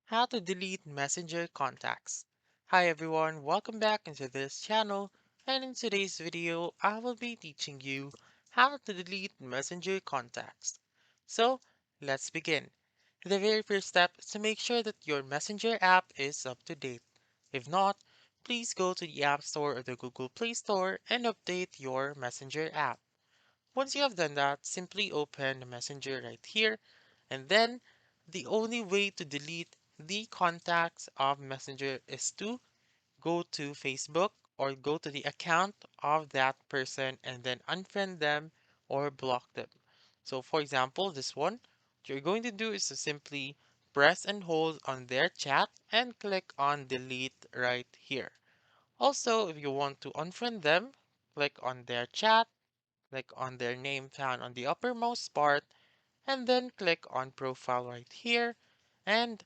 How to delete Messenger contacts. Hi everyone, welcome back into this channel, and in today's video I will be teaching you how to delete Messenger contacts. So let's begin. The very first step is to make sure that your Messenger app is up to date. If not, please go to the App Store or the Google Play Store and update your Messenger app. Once you have done that, simply open the Messenger right here, and then the only way to delete the contacts of Messenger is to go to Facebook or go to the account of that person and then unfriend them or block them. So for example, this one, what you're going to do is to simply press and hold on their chat and click on delete right here. Also, if you want to unfriend them, click on their chat, click on their name found on the uppermost part, and then click on profile right here and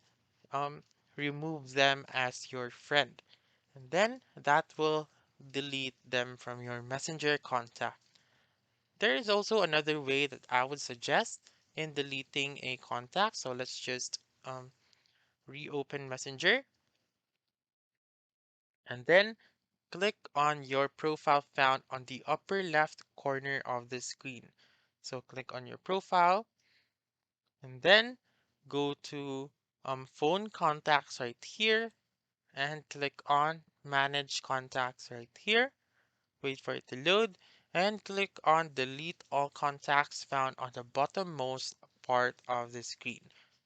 um, remove them as your friend. And then that will delete them from your messenger contact. There is also another way that I would suggest in deleting a contact. So let's just reopen Messenger and then click on your profile found on the upper left corner of the screen. So click on your profile and then go to phone contacts right here and click on manage contacts right here. Wait for it to load and click on delete all contacts found on the bottommost part of the screen.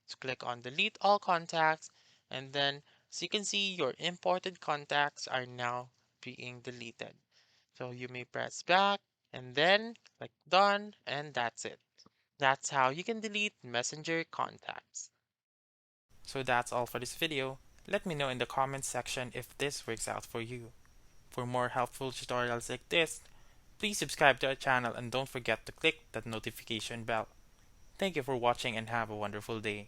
So click on delete all contacts and then as you can see your imported contacts are now being deleted. So you may press back and then click done and that's it. That's how you can delete Messenger contacts. So that's all for this video. Let me know in the comments section if this works out for you. For more helpful tutorials like this, please subscribe to our channel and don't forget to click that notification bell. Thank you for watching and have a wonderful day.